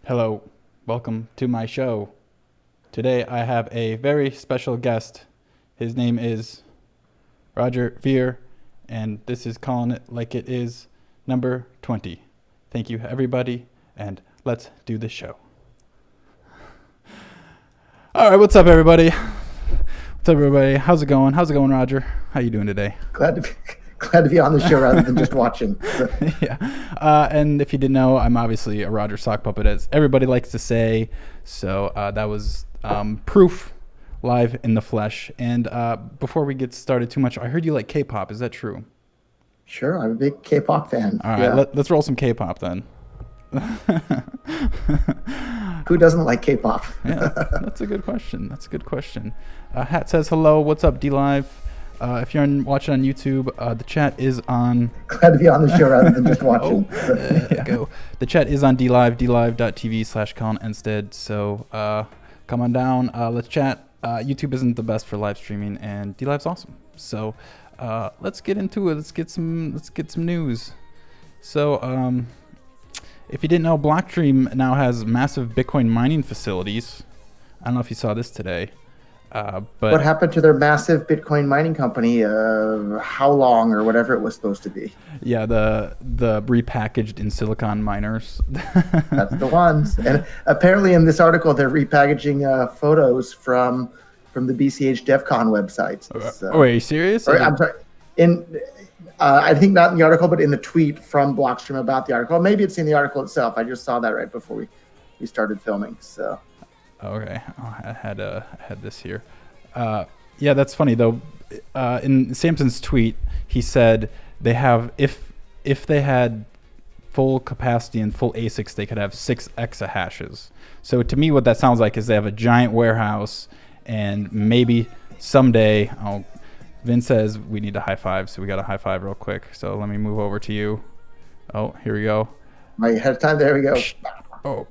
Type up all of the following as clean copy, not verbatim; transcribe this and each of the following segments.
Hello, welcome to my show. Today I have a very special guest. His name is Roger Veer, and this is Calling It Like It Is, number 20. Thank you, everybody, and let's do the show. All right, what's up, everybody? What's up, everybody? How's it going? How's it going, Roger? How you doing today? Glad to be on the show rather than just watching. So. Yeah. And if you didn't know, I'm obviously a Roger sock puppet, as everybody likes to say. So that was proof live in the flesh. And before we get started too much, I heard you like K-pop. Is that true? Sure, I'm a big K-pop fan. All right, let's roll some K-pop then. Who doesn't like K-pop? Yeah, that's a good question. Hat says hello. What's up, D-Live? If you're watching on YouTube, the chat is on. Glad to be on the show rather than just watching. There you go. The chat is on DLive, dlive.tv/Collin Instead. So come on down. Let's chat. YouTube isn't the best for live streaming, and DLive's awesome. So let's get into it. Let's get some news. So if you didn't know, Blockstream now has massive Bitcoin mining facilities. I don't know if you saw this today. But what happened to their massive Bitcoin mining company? How long or whatever it was supposed to be? Yeah, the repackaged in silicon miners. That's the ones. And apparently, in this article, they're repackaging photos from the BCH DevCon website. So, are you serious? I'm sorry. I think not in the article, but in the tweet from Blockstream about the article. Maybe it's in the article itself. I just saw that right before we started filming. So. Okay, I had this here. Yeah, that's funny though. In Samson's tweet, he said they have if they had full capacity and full ASICs, they could have 6 exahashes. So to me, what that sounds like is they have a giant warehouse, and maybe someday. Oh, Vin says we need a high five, so we got a high five real quick. So let me move over to you. Oh, here we go. My ahead of time. There we go. Oh,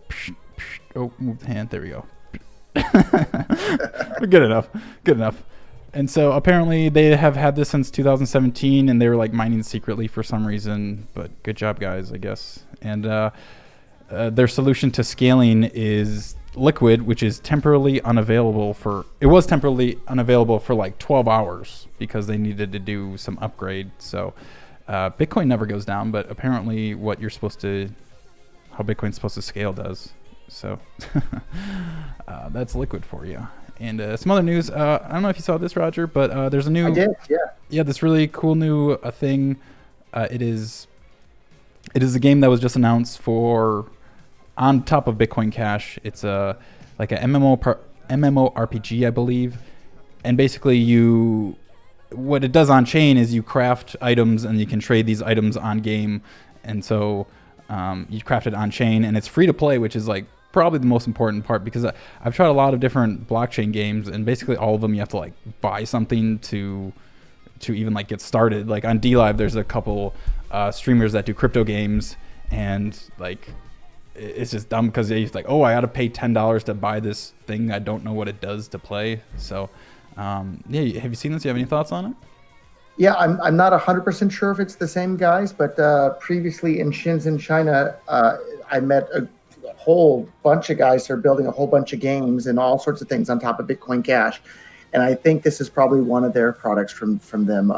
move the hand. There we go. Good enough. And so apparently they have had this since 2017, and they were like mining secretly for some reason. But good job, guys, I guess. And their solution to scaling is Liquid, which is temporarily unavailable for. It was temporarily unavailable for like 12 hours because they needed to do some upgrade. So Bitcoin never goes down, but apparently how Bitcoin's supposed to scale does. So that's Liquid for you. And some other news. I don't know if you saw this, Roger, but there's a new. I did, yeah. Yeah, this really cool new thing. It is a game that was just announced for on top of Bitcoin Cash. It's like a MMORPG, I believe. And basically, what it does on chain is you craft items and you can trade these items on game. And so you craft it on chain, and it's free to play, which is like probably the most important part, because I've tried a lot of different blockchain games, and basically all of them you have to like buy something to even like get started. Like on DLive, there's a couple streamers that do crypto games, and like it's just dumb because they like, oh, I got to pay $10 to buy this thing. I don't know what it does to play. So yeah, have you seen this? Do you have any thoughts on it? Yeah, I'm not 100% sure if it's the same guys, but previously in Shenzhen, China, I met a whole bunch of guys that are building a whole bunch of games and all sorts of things on top of Bitcoin Cash. And I think this is probably one of their products from them.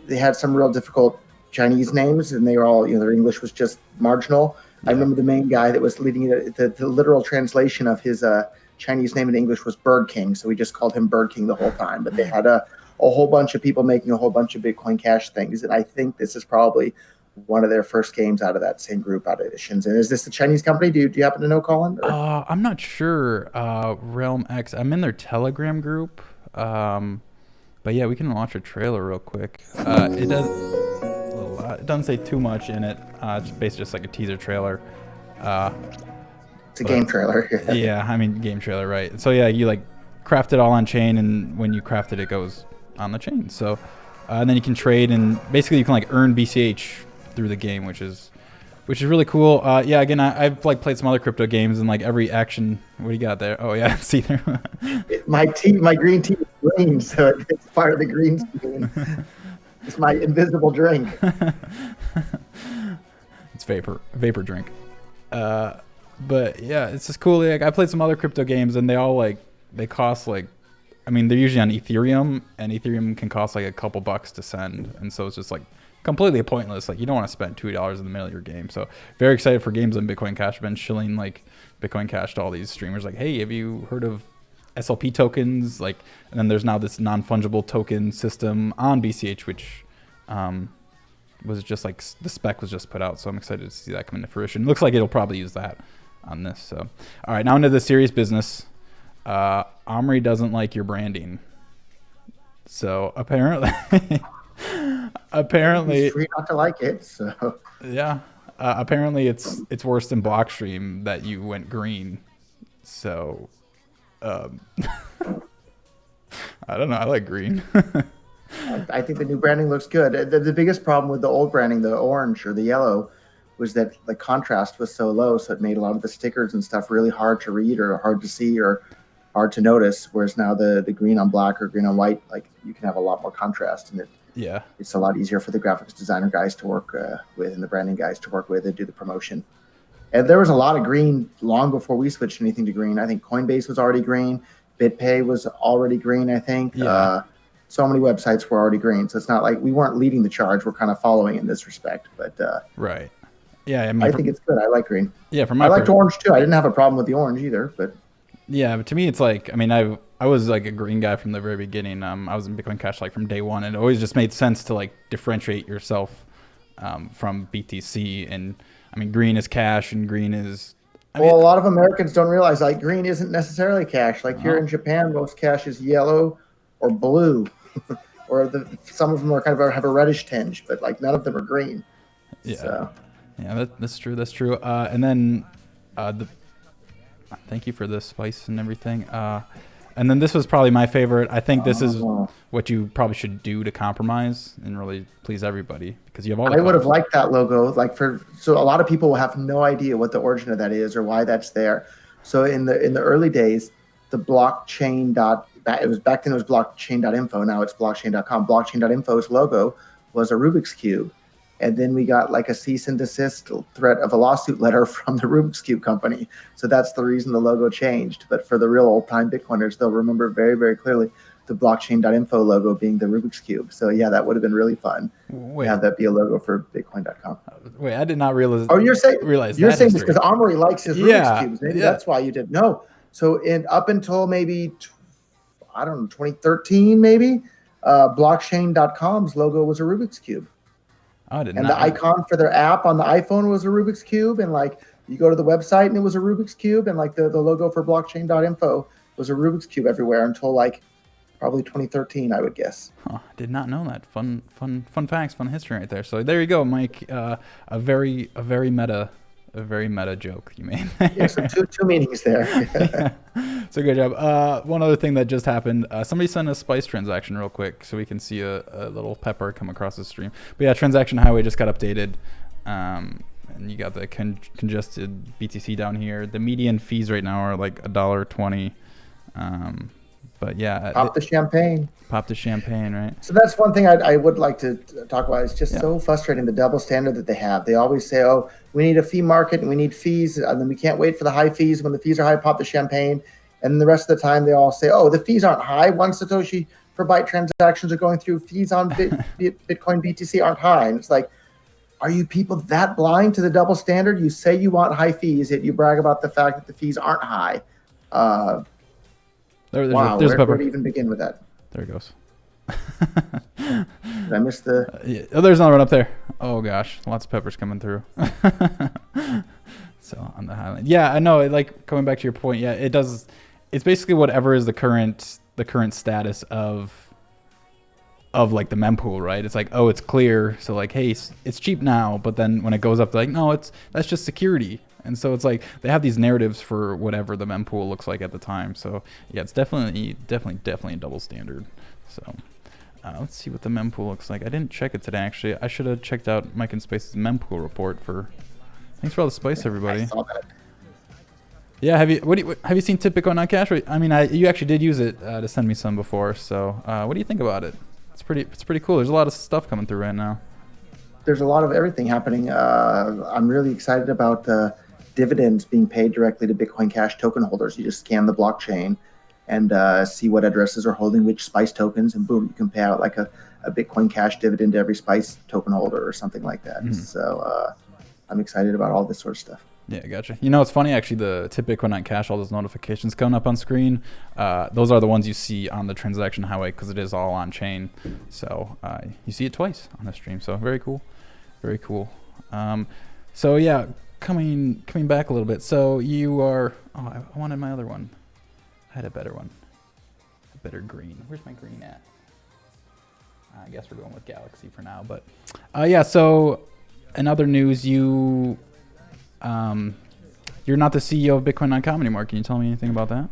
They had some real difficult Chinese names, and they were all, their English was just marginal. Yeah. I remember the main guy that was leading it, the literal translation of his Chinese name in English was Bird King. So we just called him Bird King the whole time. But they had a whole bunch of people making a whole bunch of Bitcoin Cash things. And I think this is probably one of their first games out of that same group out of Shenzhen. Is this a Chinese company? Do you happen to know, Collin? I'm not sure. Realm X. I'm in their Telegram group. But yeah, we can watch a trailer real quick. It doesn't say too much in it. It's basically just like a teaser trailer. It's a game trailer. Yeah, I mean game trailer, right? So yeah, you like craft it all on chain, and when you craft it, it goes on the chain. So and then you can trade, and basically you can like earn BCH through the game, which is really cool. Yeah, again, I've like played some other crypto games, and like every action. What do you got there? Oh yeah, see there. my green tea is green, so it's part of the green screen. It's my invisible drink. It's vapor drink. But yeah, it's just cool. Like I played some other crypto games, and they cost like, I mean, they're usually on Ethereum, and Ethereum can cost like a couple bucks to send, and so it's just like completely pointless. Like you don't want to spend $2 in the middle of your game. So very excited for games on Bitcoin Cash. I've been shilling like Bitcoin Cash to all these streamers. Like, hey, have you heard of SLP tokens? Like, and then there's now this non-fungible token system on BCH, which was just like the spec was just put out. So I'm excited to see that come into fruition. Looks like it'll probably use that on this. So, all right, now into the serious business. Omri doesn't like your branding. So apparently, It's free not to like it. So yeah, apparently it's worse than Blockstream that you went green. So, I don't know. I like green. I think the new branding looks good. The biggest problem with the old branding, the orange or the yellow, was that the contrast was so low, so it made a lot of the stickers and stuff really hard to read or hard to see or hard to notice. Whereas now the green on black or green on white, like you can have a lot more contrast, and it's a lot easier for the graphics designer guys to work with and the branding guys to work with and do the promotion. And there was a lot of green long before we switched anything to green. I think Coinbase was already green. BitPay was already green, I think. Yeah. So many websites were already green. So it's not like we weren't leading the charge. We're kind of following in this respect. But right. Yeah, I mean, I think it's good. I like green. Yeah, I liked orange too. I didn't have a problem with the orange either. But yeah, but to me, it's like, I mean, I was like a green guy from the very beginning. I was in Bitcoin Cash like from day one, and it always just made sense to like differentiate yourself from BTC. And I mean, green is cash, and green is. A lot of Americans don't realize like green isn't necessarily cash. Like here in Japan, most cash is yellow or blue, or some of them are kind of have a reddish tinge, but like none of them are green. Yeah, so. Yeah, that's true. That's true. And then thank you for the spice and everything. And then this was probably my favorite. I think this is what you probably should do to compromise and really please everybody, because you have all. I would have liked that logo. So a lot of people will have no idea what the origin of that is or why that's there. So in the early days, the blockchain it was back then it was blockchain.info. Now it's blockchain.com. Blockchain.info's logo was a Rubik's Cube. And then we got like a cease and desist threat of a lawsuit letter from the Rubik's Cube company. So that's the reason the logo changed. But for the real old-time Bitcoiners, they'll remember very, very clearly the blockchain.info logo being the Rubik's Cube. So yeah, that would have been really fun to have that be a logo for Bitcoin.com. Wait, I did not realize. Oh, you're saying this because Omri likes his Rubik's Cubes. Maybe that's why you did. No. So up until maybe, I don't know, 2013 maybe, blockchain.com's logo was a Rubik's Cube. The icon for their app on the iPhone was a Rubik's Cube, and like you go to the website and it was a Rubik's Cube, and like the logo for blockchain.info was a Rubik's Cube everywhere until like probably 2013, I would guess. I did not know that. Fun facts, fun history right there. So there you go, Mike. A very meta joke you made. Yeah, so two meanings there. Yeah. So good job. One other thing that just happened, somebody sent a Spice transaction real quick so we can see a little pepper come across the stream. But yeah, Transaction Highway just got updated. And you got the congested BTC down here. The median fees right now are like $1.20. But yeah. Pop the champagne, right? So that's one thing I would like to talk about. It's just so frustrating, the double standard that they have. They always say, oh, we need a fee market and we need fees, and then we can't wait for the high fees. When the fees are high, pop the champagne. And then the rest of the time they all say, oh, the fees aren't high. 1 Satoshi per byte transactions are going through. Fees on Bitcoin BTC aren't high. And it's like, are you people that blind to the double standard? You say you want high fees, yet you brag about the fact that the fees aren't high. There's where to even begin with that? There it goes. Did I miss the... Oh, there's another one up there. Oh, gosh. Lots of peppers coming through. So on the Highland. Yeah, I know. Like, coming back to your point, yeah, it does... It's basically whatever is the current status of like the mempool, right? It's like, oh, it's clear. So like, hey, it's cheap now. But then when it goes up, they're like, no, that's just security. And so it's like they have these narratives for whatever the mempool looks like at the time. So yeah, it's definitely a double standard. So let's see what the mempool looks like. I didn't check it today, actually. I should have checked out Mike and Spice's mempool report for. Thanks for all the spice, everybody. I saw that. Yeah, have you seen Tip Bitcoin on Cash? I mean, you actually did use it to send me some before. So what do you think about it? It's pretty cool. There's a lot of stuff coming through right now. There's a lot of everything happening. I'm really excited about dividends being paid directly to Bitcoin Cash token holders. You just scan the blockchain and see what addresses are holding which Spice tokens, and boom, you can pay out like a Bitcoin Cash dividend to every Spice token holder or something like that. So I'm excited about all this sort of stuff. Yeah, gotcha. You know, it's funny actually, the tip Bitcoin on Cash, all those notifications coming up on screen, those are the ones you see on the transaction highway because it is all on chain. So you see it twice on the stream. So very cool. Very cool. So yeah, coming back a little bit. So you are, I wanted my other one. I had a better one. A better green. Where's my green at? I guess we're going with Galaxy for now. But yeah, so in other news, you're not the CEO of Bitcoin.com anymore. Can you tell me anything about that?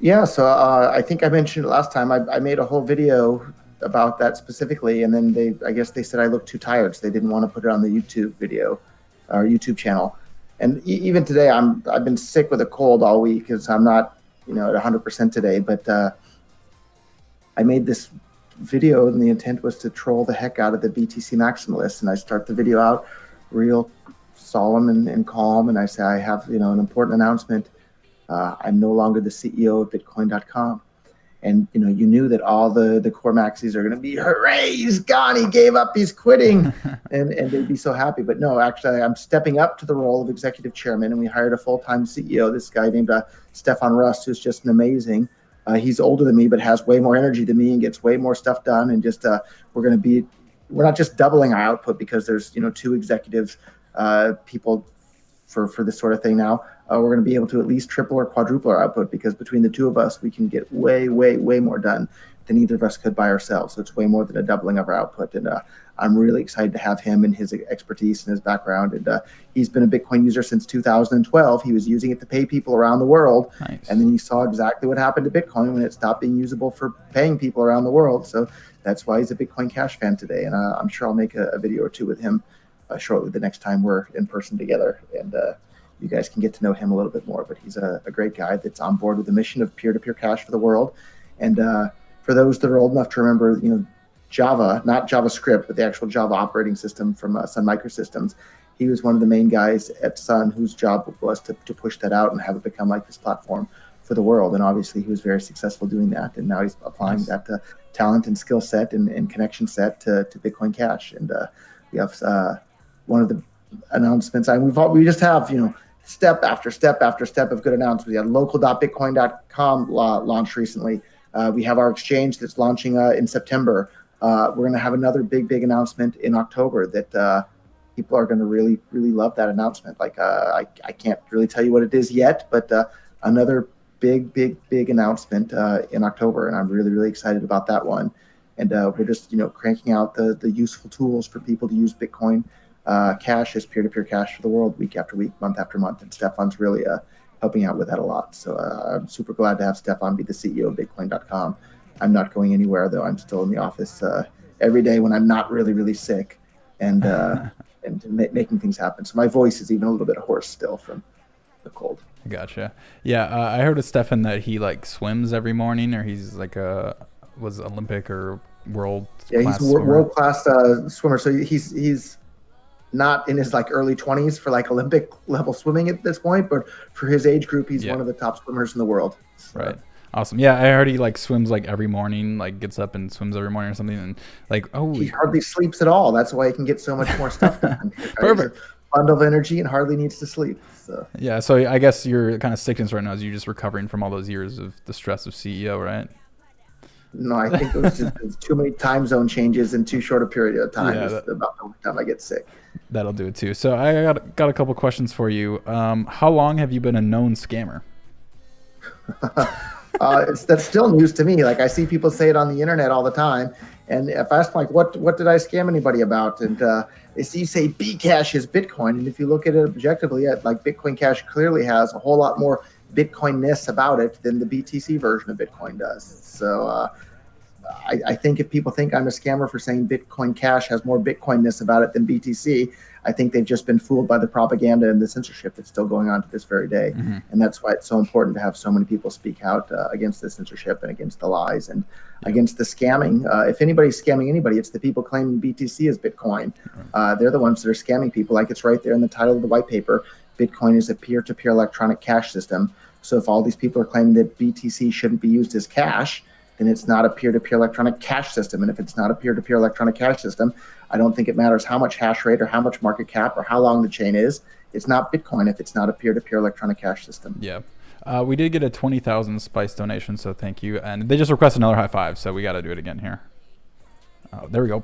Yeah, so I think I mentioned it last time. I made a whole video about that specifically, and then I guess they said I looked too tired, so they didn't want to put it on the YouTube video or YouTube channel. And even today, I've been sick with a cold all week, because I'm not at 100% today. But I made this video, and the intent was to troll the heck out of the BTC maximalists. And I start the video out real solemn and calm, and I say I have an important announcement. I'm no longer the CEO of Bitcoin.com. And you knew that all the core maxis are going to be, hooray, he's gone, he gave up, he's quitting, and they'd be so happy. But no, actually, I'm stepping up to the role of executive chairman, and we hired a full-time CEO, this guy named Stefan Rust, who's just an amazing. He's older than me, but has way more energy than me and gets way more stuff done. And just we're not just doubling our output because there's 2 executives, people for this sort of thing now. We're going to be able to at least triple or quadruple our output, because between the 2 of us, we can get way more done than either of us could by ourselves. So it's way more than a doubling of our output. And I'm really excited to have him and his expertise and his background. And he's been a Bitcoin user since 2012. He was using it to pay people around the world. Nice. And then he saw exactly what happened to Bitcoin when it stopped being usable for paying people around the world. So that's why he's a Bitcoin Cash fan today. And I'm sure I'll make a video or 2 with him shortly, the next time we're in person together. And you guys can get to know him a little bit more. But he's a great guy that's on board with the mission of peer-to-peer cash for the world. And for those that are old enough to remember, Java, not JavaScript, but the actual Java operating system from Sun Microsystems, he was one of the main guys at Sun whose job was to push that out and have it become like this platform for the world. And obviously he was very successful doing that. And now he's applying that talent and skill set and connection set to Bitcoin Cash. And we have one of the announcements. We just have, step after step after step of good announcements. We had local.bitcoin.com launch recently. We have our exchange that's launching in September. We're going to have another big announcement in October that people are going to really love that announcement. Like I can't really tell you what it is yet, but another big announcement in October, and I'm really excited about that one. And we're just cranking out the useful tools for people to use Bitcoin Cash as peer-to-peer cash for the world, week after week, month after month. And Stefan's really helping out with that a lot. So I'm super glad to have Stefan be the CEO of Bitcoin.com. I'm not going anywhere, though. I'm still in the office every day when I'm not really sick, and making things happen. So my voice is even a little bit hoarse still from the cold. Gotcha. Yeah, I heard with Stefan that he swims every morning, or he's was Olympic or world. Yeah, he's world class swimmer. So he's not in his early 20s for Olympic level swimming at this point, but for his age group, he's one of the top swimmers in the world. So. Right. Awesome. Yeah, I heard he swims every morning, gets up and swims every morning or something, and he hardly sleeps at all. That's why he can get so much more stuff done. Perfect. Bundle of energy and hardly needs to sleep. So yeah, so I guess your kind of sickness right now is you're just recovering from all those years of the stress of CEO, right? No, I think it was just too many time zone changes in too short a period of time. Yeah, about the time I get sick. That'll do it too. So I got a couple questions for you. How long have you been a known scammer? That's still news to me. I see people say it on the internet all the time, and if I ask what did I scam anybody about, and they say Bcash is Bitcoin, and if you look at it objectively, Bitcoin Cash clearly has a whole lot more Bitcoin-ness about it than the BTC version of Bitcoin does. So I think if people think I'm a scammer for saying Bitcoin Cash has more Bitcoin-ness about it than BTC, I think they've just been fooled by the propaganda and the censorship that's still going on to this very day. Mm-hmm. And that's why it's so important to have so many people speak out against the censorship and against the lies and against the scamming. If anybody's scamming anybody, it's the people claiming BTC is Bitcoin. They're the ones that are scamming people. It's right there in the title of the white paper. Bitcoin is a peer-to-peer electronic cash system. So if all these people are claiming that BTC shouldn't be used as cash, then it's not a peer-to-peer electronic cash system. And if it's not a peer-to-peer electronic cash system, I don't think it matters how much hash rate or how much market cap or how long the chain is. It's not Bitcoin if it's not a peer-to-peer electronic cash system. Yeah. We did get a 20,000 Spice donation, so thank you. And they just requested another high five, so we got to do it again here. Oh, there we go.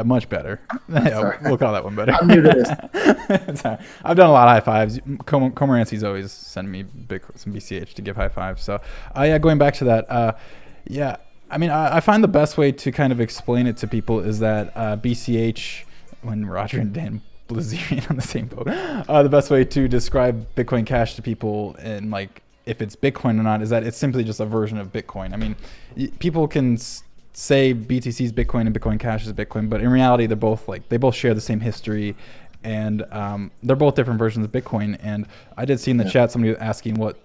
Much better. Yeah, we'll call that one better. I'm new to this. I've done a lot of high fives. Comorancy's always send me some BCH to give high fives. So, yeah, going back to that, yeah, I mean, I find the best way to kind of explain it to people is that BCH, when Roger and Dan Blazerian on the same boat, the best way to describe Bitcoin Cash to people and like if it's Bitcoin or not is that it's simply just a version of Bitcoin. I mean, people can say BTC is Bitcoin and Bitcoin Cash is Bitcoin, but in reality they both share the same history, and they're both different versions of Bitcoin. And I did see in the chat somebody asking what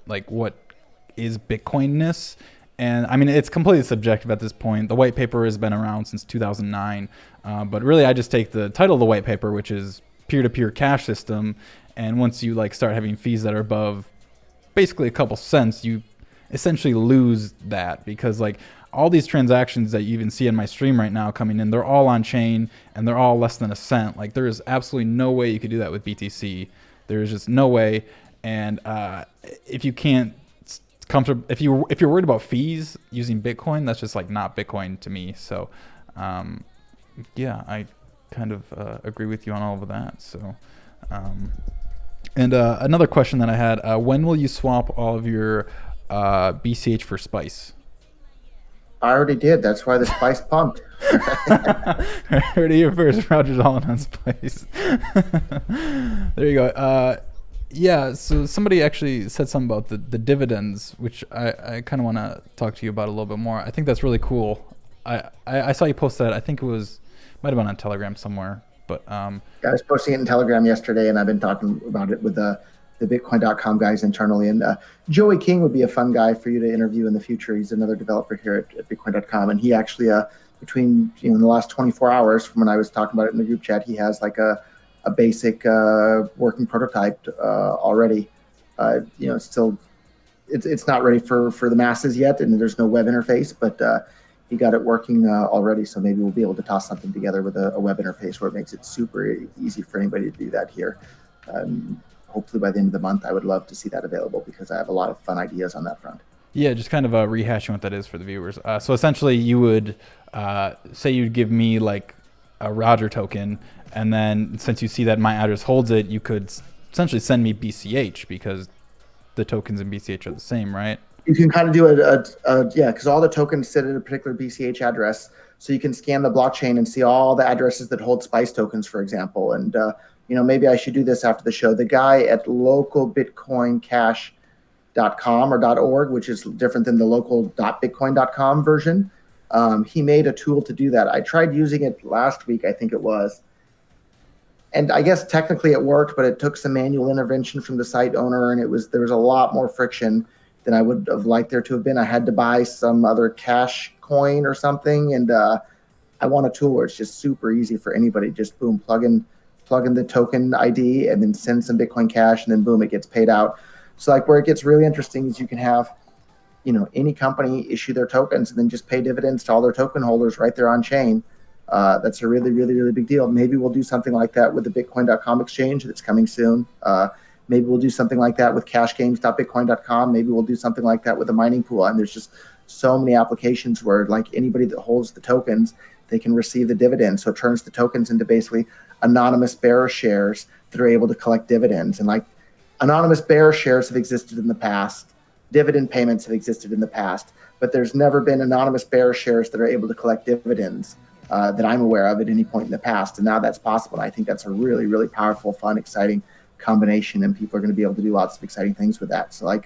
is Bitcoinness, and I mean it's completely subjective at this point. The white paper has been around since 2009, but really I just take the title of the white paper, which is peer-to-peer cash system, and once you like start having fees that are above basically a couple cents, you essentially lose that, because like all these transactions that you even see in my stream right now coming in, they're all on chain and they're all less than a cent. Like there is absolutely no way you could do that with BTC. There is just no way. And if you can't if you're worried about fees using Bitcoin, that's just like not Bitcoin to me. So yeah, I kind of agree with you on all of that. So and another question that I had, when will you swap all of your BCH for Spice? I already did. That's why the Spice pumped. Heard it here first. Roger's all in on Spice. There you go. Yeah, so somebody actually said something about the dividends, which I kind of want to talk to you about a little bit more. I think that's really cool. I saw you post that. I think might have been on Telegram somewhere. But I was posting it in Telegram yesterday, and I've been talking about it with the Bitcoin.com guys internally. And Joey King would be a fun guy for you to interview in the future. He's another developer here at Bitcoin.com. And he actually, between in the last 24 hours from when I was talking about it in the group chat, he has like a basic working prototype already. Still, it's not ready for the masses yet, and there's no web interface, but he got it working already. So maybe we'll be able to toss something together with a web interface where it makes it super easy for anybody to do that here. Hopefully by the end of the month, I would love to see that available because I have a lot of fun ideas on that front. Yeah, just kind of rehashing what that is for the viewers. So essentially you would say you'd give me like a Roger token, and then since you see that my address holds it, you could essentially send me BCH because the tokens in BCH are the same, right? You can kind of do because all the tokens sit at a particular BCH address. So you can scan the blockchain and see all the addresses that hold Spice tokens, for example. And maybe I should do this after the show. The guy at localbitcoincash.com or .org, which is different than the local.bitcoin.com version, he made a tool to do that. I tried using it last week, I think it was. And I guess technically it worked, but it took some manual intervention from the site owner, and there was a lot more friction than I would have liked there to have been. I had to buy some other cash coin or something, and I want a tool where it's just super easy for anybody. Just boom, plug in the token ID and then send some Bitcoin Cash, and then boom, it gets paid out. So like where it gets really interesting is you can have, any company issue their tokens and then just pay dividends to all their token holders right there on chain. That's a really, really, really big deal. Maybe we'll do something like that with the Bitcoin.com exchange that's coming soon. Maybe we'll do something like that with cashgames.bitcoin.com. Maybe we'll do something like that with a mining pool. And there's just so many applications where like anybody that holds the tokens, they can receive the dividends. So it turns the tokens into basically anonymous bearer shares that are able to collect dividends. And like anonymous bearer shares have existed in the past. Dividend payments have existed in the past, but there's never been anonymous bearer shares that are able to collect dividends that I'm aware of at any point in the past. And now that's possible. And I think that's a really, really powerful, fun, exciting combination, and people are going to be able to do lots of exciting things with that. So like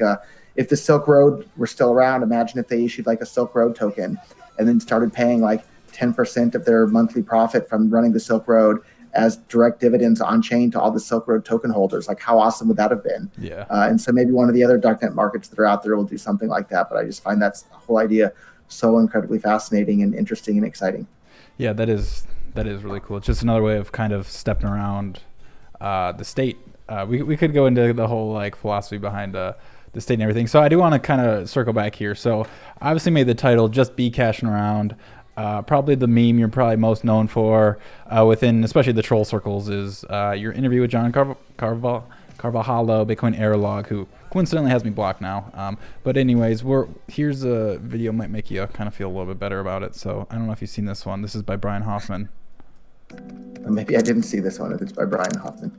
if the Silk Road were still around, imagine if they issued like a Silk Road token and then started paying like 10% of their monthly profit from running the Silk Road as direct dividends on chain to all the Silk Road token holders. Like how awesome would that have been? Yeah. And so maybe one of the other darknet markets that are out there will do something like that. But I just find that's the whole idea so incredibly fascinating and interesting and exciting. Yeah, that is really cool. It's just another way of kind of stepping around the state we could go into the whole like philosophy behind the state and everything. So I do want to kind of circle back here. So I obviously made the title just Bcashin Around. Probably the meme you're probably most known for within, especially the troll circles, is your interview with John Carvalho, Bitcoin Error Log, who coincidentally has me blocked now. But anyways, here's a video might make you kind of feel a little bit better about it. So I don't know if you've seen this one. This is by Brian Hoffman. Maybe I didn't see this one if it's by Brian Hoffman.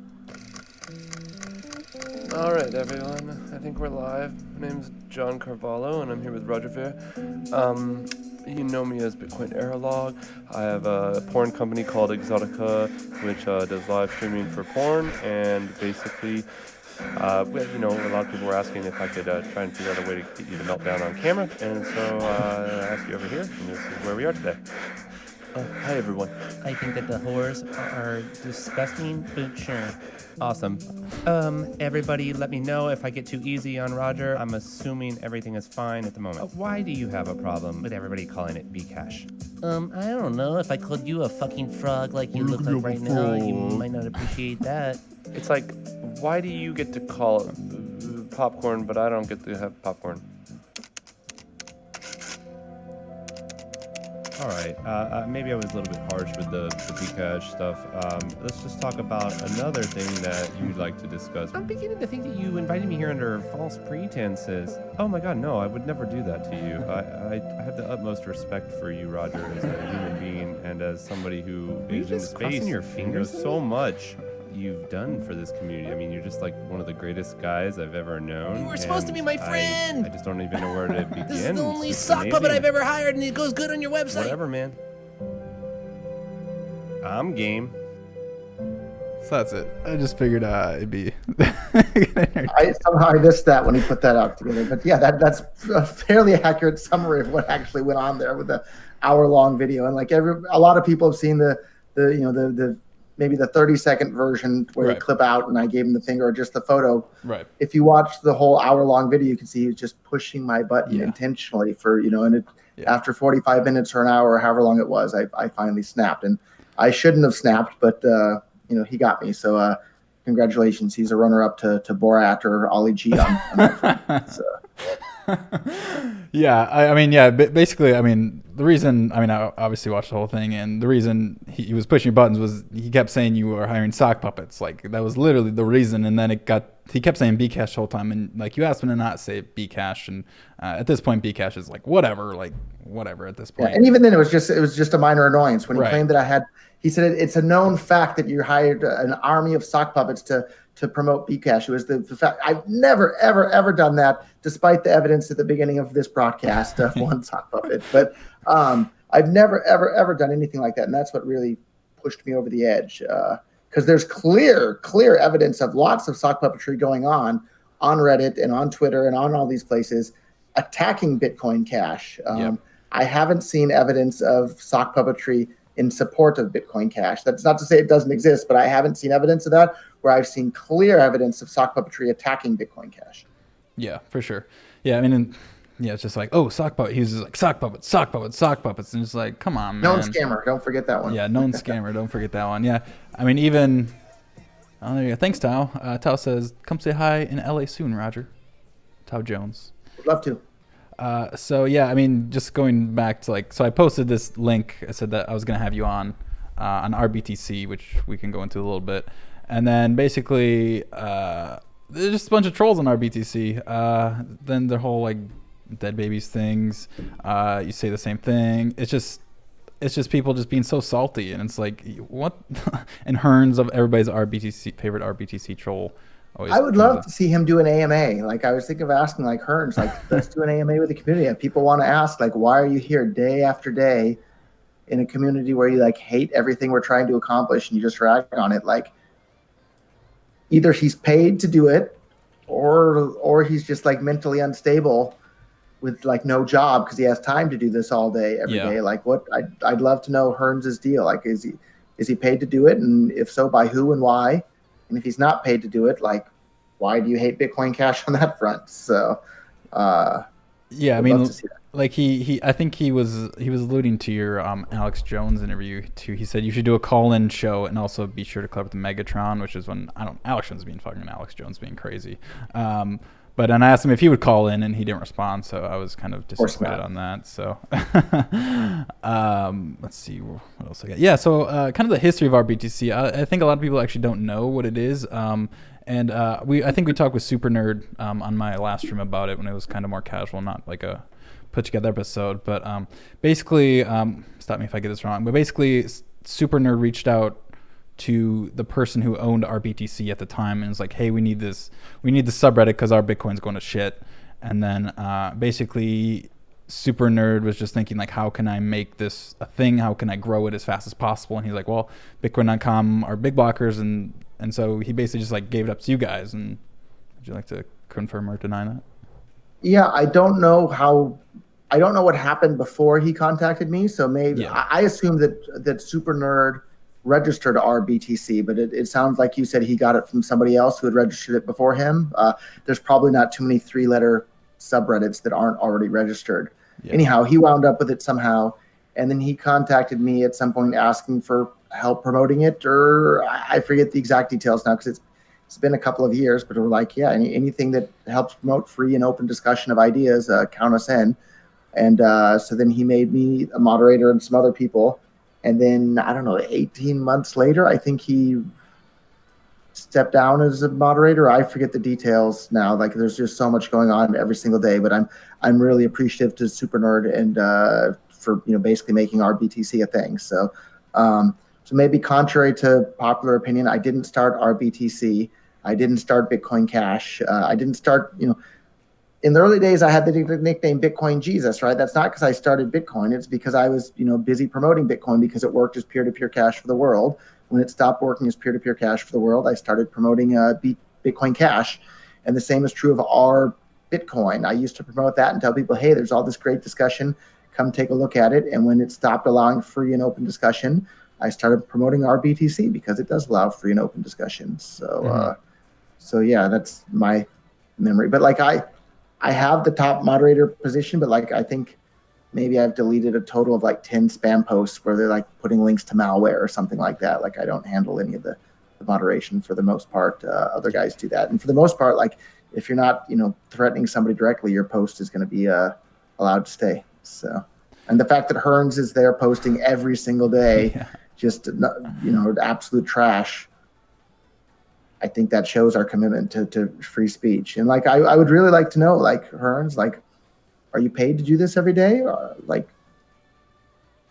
All right, everyone. I think we're live. My name's John Carvalho, and I'm here with Roger Fair. You know me as Bitcoin Error Log. I have a porn company called Exotica, which does live streaming for porn, and basically, a lot of people were asking if I could try and figure out a way to get you to melt down on camera, and so I asked you over here, and this is where we are today. Hi, everyone. I think that the whores are disgusting, but sure. Awesome. Everybody let me know if I get too easy on Roger. I'm assuming everything is fine at the moment. Why do you have a problem with everybody calling it Bcash? I don't know. If I called you a fucking frog like you look like right now, you might not appreciate that. It's like, why do you get to call it popcorn, but I don't get to have popcorn? All right, maybe I was a little bit harsh with the Bcash stuff. Let's just talk about another thing that you'd like to discuss. I'm beginning to think that you invited me here under false pretenses. Oh my God, no, I would never do that to you. I have the utmost respect for you, Roger, as a human being and as somebody who is in space. Your fingers so much you've done for this community. I mean, you're just like one of the greatest guys I've ever known. You were supposed to be my friend. I just don't even know where to begin. This is the only sock puppet I've ever hired, and it goes good on your website. Whatever, man. I'm game. So that's it. I just figured it'd be. Somehow I missed that when he put that out together. But yeah, that's a fairly accurate summary of what actually went on there with the hour-long video. And like a lot of people have seen the maybe the 30-second version where you clip out and I gave him the finger, or just the photo. Right. If you watch the whole hour-long video, you can see he was just pushing my button intentionally for, and after 45 minutes or an hour or however long it was, I finally snapped. And I shouldn't have snapped, but, he got me. So congratulations. He's a runner-up to Borat or Ollie G on that front. So. Yeah, basically, the reason, I obviously watched the whole thing, and the reason he was pushing your buttons was he kept saying you were hiring sock puppets. Like, that was literally the reason, and then he kept saying Bcash the whole time, and like, you asked him to not say Bcash, and at this point, Bcash is like, whatever at this point. Yeah, and even then, it was just a minor annoyance when he claimed that he said it's a known fact that you hired an army of sock puppets to promote Bcash. It was the fact. I've never, ever done that, despite the evidence at the beginning of this broadcast of one sock puppet. But I've never, ever done anything like that. And that's what really pushed me over the edge. Because there's clear evidence of lots of sock puppetry going on Reddit and on Twitter and on all these places attacking Bitcoin Cash. I haven't seen evidence of sock puppetry in support of Bitcoin Cash. That's not to say it doesn't exist, but I haven't seen evidence of that where I've seen clear evidence of sock puppetry attacking Bitcoin Cash. Yeah, for sure. Yeah, it's just like, oh, sock puppet. He was just like, sock puppets. And it's like, come on, man. Known scammer. Don't forget that one. Yeah, known scammer. Don't forget that one. Yeah, even, oh, there you go. Thanks, Tao. Tao says, come say hi in LA soon, Roger. Tao Jones. Would love to. Just going back to so I posted this link. I said that I was going to have you on RBTC, which we can go into a little bit. And then basically, there's just a bunch of trolls on RBTC. Then their whole dead babies things. You say the same thing. It's just people just being so salty, and it's like, what? And Hearns of everybody's favorite RBTC troll. I would love to see him do an AMA. I was thinking of asking Hearns, let's do an AMA with the community. And people want to ask, why are you here day after day in a community where you hate everything we're trying to accomplish and you just rag on it? Either he's paid to do it, or he's just mentally unstable with no job because he has time to do this all day every day. What? I'd love to know Hearns' deal. Is he paid to do it, and if so, by who and why? And if he's not paid to do it, why do you hate Bitcoin Cash on that front? So, yeah, like I think he was alluding to your Alex Jones interview too. He said you should do a call-in show and also be sure to cover the Megatron, which is when Alex Jones being fucking Alex Jones being crazy. But and I asked him if he would call in, and he didn't respond, so I was kind of disappointed on that. So let's see what else I got. Yeah, so kind of the history of RBTC. I think a lot of people actually don't know what it is. And I think we talked with Super Nerd on my last stream about it when it was kind of more casual, not like a put together episode. But basically, stop me if I get this wrong, but basically Super Nerd reached out to the person who owned RBTC at the time and was like, hey, we need this subreddit because our Bitcoin's going to shit. And then basically Super Nerd was just thinking like, how can I make this a thing? How can I grow it as fast as possible? And he's like, well, Bitcoin.com are big blockers. And so he basically just like gave it up to you guys. And would you like to confirm or deny that? Yeah, I don't know what happened before he contacted me. So maybe I assume that Super Nerd registered RBTC, but it sounds like you said he got it from somebody else who had registered it before him. There's probably not too many 3-letter subreddits that aren't already registered. Yeah. Anyhow, he wound up with it somehow, and then he contacted me at some point asking for help promoting it, or I forget the exact details now because it's been a couple of years, but we're like, yeah, anything that helps promote free and open discussion of ideas, count us in. And so then he made me a moderator and some other people. And then, I don't know, 18 months later, I think he stepped down as a moderator. I forget the details now. Like, there's just so much going on every single day. But I'm really appreciative to Super Nerd and for basically making RBTC a thing. So maybe contrary to popular opinion, I didn't start RBTC. I didn't start Bitcoin Cash. I didn't start, in the early days, I had the nickname Bitcoin Jesus, right? That's not because I started Bitcoin. It's because I was, busy promoting Bitcoin because it worked as peer-to-peer cash for the world. When it stopped working as peer-to-peer cash for the world, I started promoting Bitcoin Cash. And the same is true of our Bitcoin. I used to promote that and tell people, hey, there's all this great discussion. Come take a look at it. And when it stopped allowing free and open discussion, I started promoting RBTC because it does allow free and open discussion. So, so yeah, that's my memory. But like I have the top moderator position, but like I think maybe I've deleted a total of like 10 spam posts where they're like putting links to malware or something like that. Like I don't handle any of the moderation for the most part. Other guys do that. And for the most part, like if you're not, threatening somebody directly, your post is going to be allowed to stay. So, and the fact that Hearns is there posting every single day, just, absolute trash. I think that shows our commitment to free speech. And like, I would really like to know, like, Hearns, like, are you paid to do this every day? Or, like,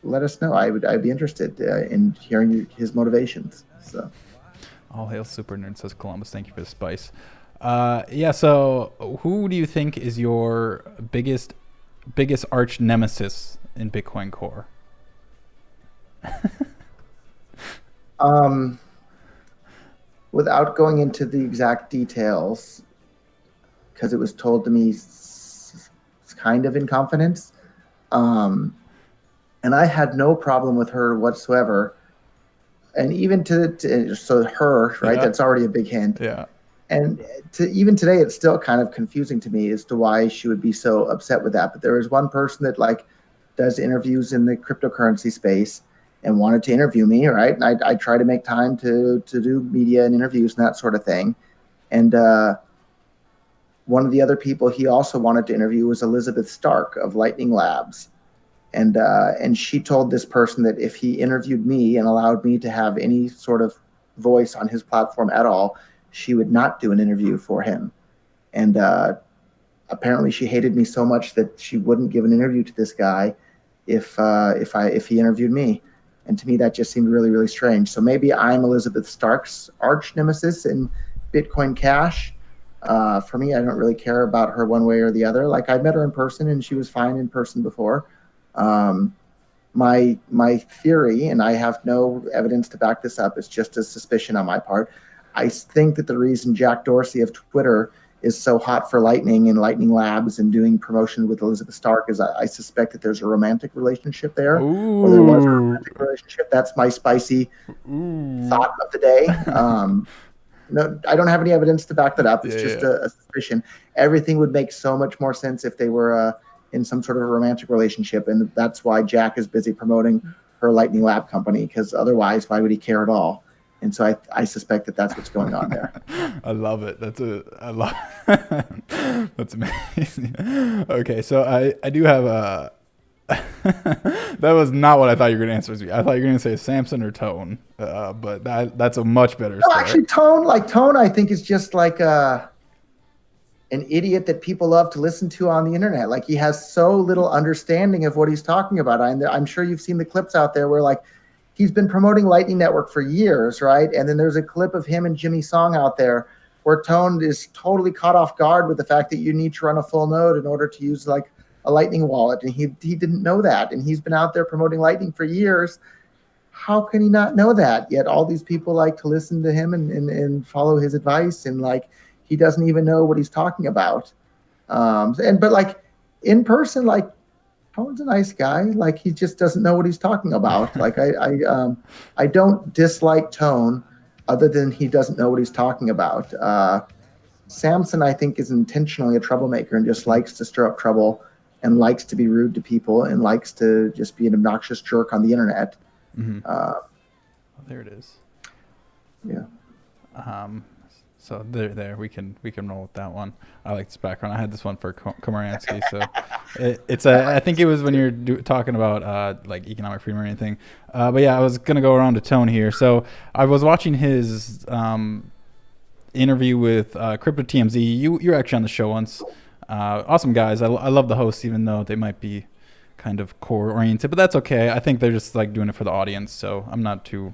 let us know. I'd be interested in hearing his motivations. So, all hail Super Nerd, says Columbus. Thank you for the spice. So who do you think is your biggest arch nemesis in Bitcoin Core? Without going into the exact details, because it was told to me kind of in confidence, and I had no problem with her whatsoever. And even so her, right, that's already a big hint. Yeah. And even today, it's still kind of confusing to me as to why she would be so upset with that. But there is one person that like does interviews in the cryptocurrency space and wanted to interview me, right? And I try to make time to do media and interviews and that sort of thing. And one of the other people he also wanted to interview was Elizabeth Stark of Lightning Labs. And she told this person that if he interviewed me and allowed me to have any sort of voice on his platform at all, she would not do an interview for him. And apparently she hated me so much that she wouldn't give an interview to this guy if he interviewed me. And to me, that just seemed really, really strange. So maybe I'm Elizabeth Stark's arch nemesis in Bitcoin Cash. For me, I don't really care about her one way or the other. Like, I met her in person and she was fine in person before. My theory, and I have no evidence to back this up, it's just a suspicion on my part. I think that the reason Jack Dorsey of Twitter is so hot for Lightning and Lightning Labs and doing promotion with Elizabeth Stark is I suspect that there's a romantic relationship there. Or there was a romantic relationship. That's my spicy thought of the day. No, I don't have any evidence to back that up. It's just a suspicion. Everything would make so much more sense if they were in some sort of a romantic relationship, and that's why Jack is busy promoting her Lightning Lab company, because otherwise, why would he care at all? And so I suspect that that's what's going on there. I love it. I love that's amazing. Okay, so I do have a that was not what I thought you were going to answer. I thought you were going to say Samson or Tone, but that's a much better story. Actually, Tone, I think is just like an idiot that people love to listen to on the internet. Like, he has so little understanding of what he's talking about. I'm sure you've seen the clips out there where, like, he's been promoting Lightning Network for years, right? And then there's a clip of him and Jimmy Song out there where Tone is totally caught off guard with the fact that you need to run a full node in order to use like a Lightning wallet. And he didn't know that. And he's been out there promoting Lightning for years. How can he not know that? Yet all these people like to listen to him and follow his advice. And like, he doesn't even know what he's talking about. But like in person, like, Tone's a nice guy. Like, he just doesn't know what he's talking about. Like, I don't dislike Tone other than he doesn't know what he's talking about. Samson, I think, is intentionally a troublemaker and just likes to stir up trouble and likes to be rude to people and likes to just be an obnoxious jerk on the internet. Mm-hmm. There it is. Yeah. So there we can roll with that one. I like this background. I had this one for Komaranski, so I think it was when you're talking about like economic freedom or anything. But yeah, I was gonna go around to Tone here. So I was watching his interview with Crypto TMZ. You're actually on the show once. Awesome guys. I love the hosts, even though they might be kind of core oriented, but that's okay. I think they're just like doing it for the audience, so I'm not too.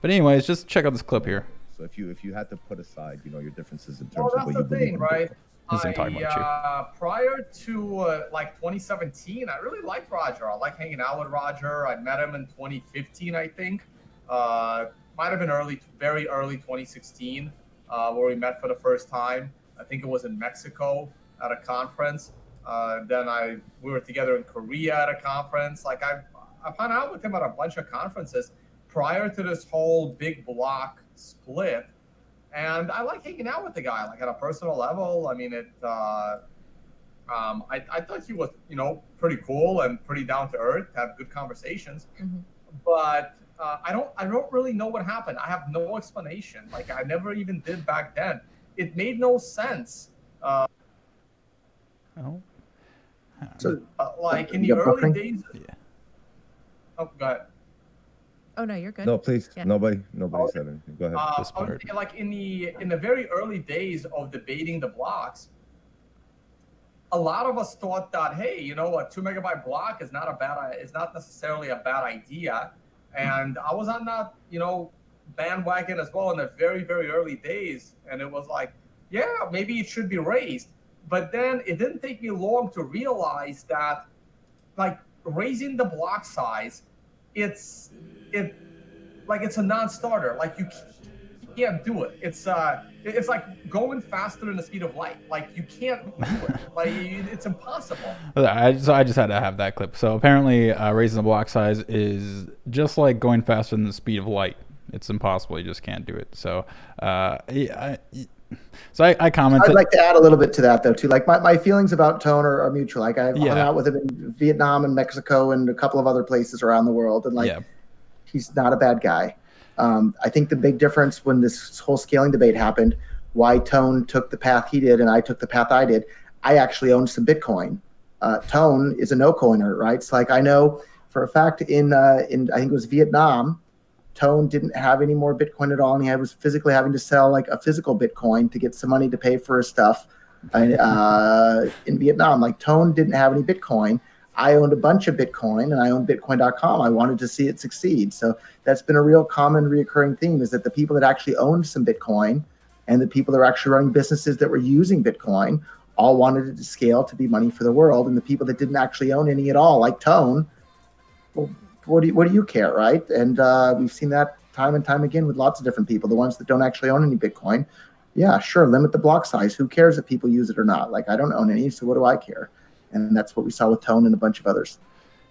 But anyways, just check out this clip here. So if you had to put aside, your differences in terms of what that's you the believe thing, in, right? talking about Prior to like 2017, I really liked Roger. I like hanging out with Roger. I met him in 2015, I think. Might have been very early 2016, where we met for the first time. I think it was in Mexico at a conference. Then we were together in Korea at a conference. Like, I hung out with him at a bunch of conferences prior to this whole big block split, and I like hanging out with the guy, like, at a personal level. I mean, I thought he was, pretty cool and pretty down to earth, have good conversations. Mm-hmm. But I don't really know what happened. I have no explanation. Like, I never even did back then. It made no sense. Oh. So, like in the early days. Yeah. Oh, go ahead. Oh no, you're good. No, please. Yeah. Nobody said anything. Go ahead. This part. Like in the very early days of debating the blocks, a lot of us thought that, hey, a 2 megabyte block is not necessarily a bad idea, and I was on that bandwagon as well in the very, very early days, and it was like, yeah, maybe it should be raised. But then it didn't take me long to realize that, like, raising the block size, it's a non-starter. Like, you can't do it. It's like going faster than the speed of light. Like, you can't do it. Like, it's impossible. I just had to have that clip. So apparently, raising the block size is just like going faster than the speed of light. It's impossible. You just can't do it. So I commented. I'd like to add a little bit to that, though, too. Like, my feelings about Tone are mutual. Like, I've hung out with him in Vietnam and Mexico and a couple of other places around the world. And, like, he's not a bad guy. I think the big difference when this whole scaling debate happened, why Tone took the path he did and I took the path I did, I actually owned some Bitcoin. Tone is a no-coiner, right? It's like, I know for a fact in I think it was Vietnam, Tone didn't have any more Bitcoin at all, and he was physically having to sell like a physical Bitcoin to get some money to pay for his stuff in Vietnam. Like, Tone didn't have any Bitcoin. I owned a bunch of Bitcoin, and I owned Bitcoin.com. I wanted to see it succeed. So that's been a real common reoccurring theme, is that the people that actually owned some Bitcoin and the people that were actually running businesses that were using Bitcoin all wanted it to scale to be money for the world. And the people that didn't actually own any at all, like Tone, well, what do you care, right? And we've seen that time and time again with lots of different people. The ones that don't actually own any Bitcoin, yeah, sure, limit the block size. Who cares if people use it or not? Like, I don't own any, so what do I care? And that's what we saw with Tone and a bunch of others.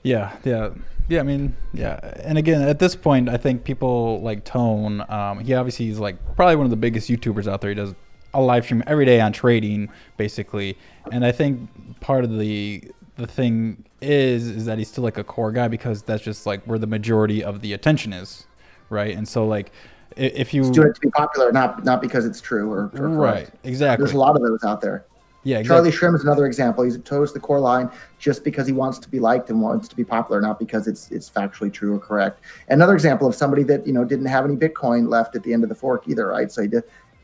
Yeah. I mean, yeah. And again, at this point, I think people like Tone, he obviously is like probably one of the biggest YouTubers out there. He does a live stream every day on trading, basically. And I think part of the the thing is that he's still like a core guy because that's just like where the majority of the attention is, right? And so like if you do it to be popular, not because it's true or right, correct. exactly. There's a lot of those out there. Yeah, Charlie exactly. Shrim is another example. He toes the core line just because he wants to be liked and wants to be popular, not because it's factually true or correct. Another example of somebody that didn't have any Bitcoin left at the end of the fork either, right? So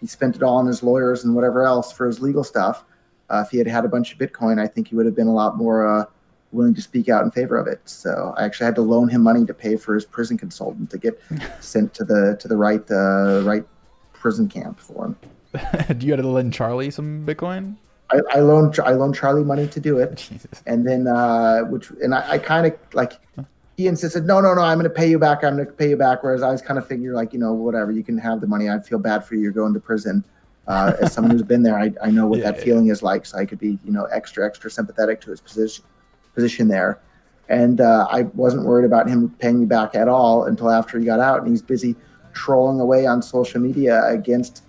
he spent it all on his lawyers and whatever else for his legal stuff. If he had had a bunch of Bitcoin, I think he would have been a lot more willing to speak out in favor of it. So I actually had to loan him money to pay for his prison consultant to get sent to the right prison camp for him. Do you have to lend Charlie some Bitcoin? I loaned Charlie money to do it, Jesus. and then I kind of like he insisted, no, I'm going to pay you back. I'm going to pay you back. Whereas I was kind of figure like whatever, you can have the money. I feel bad for you. You're going to prison. As someone who's been there, I know what that feeling is like. So I could be extra sympathetic to his position there, and I wasn't worried about him paying me back at all until after he got out, and he's busy trolling away on social media against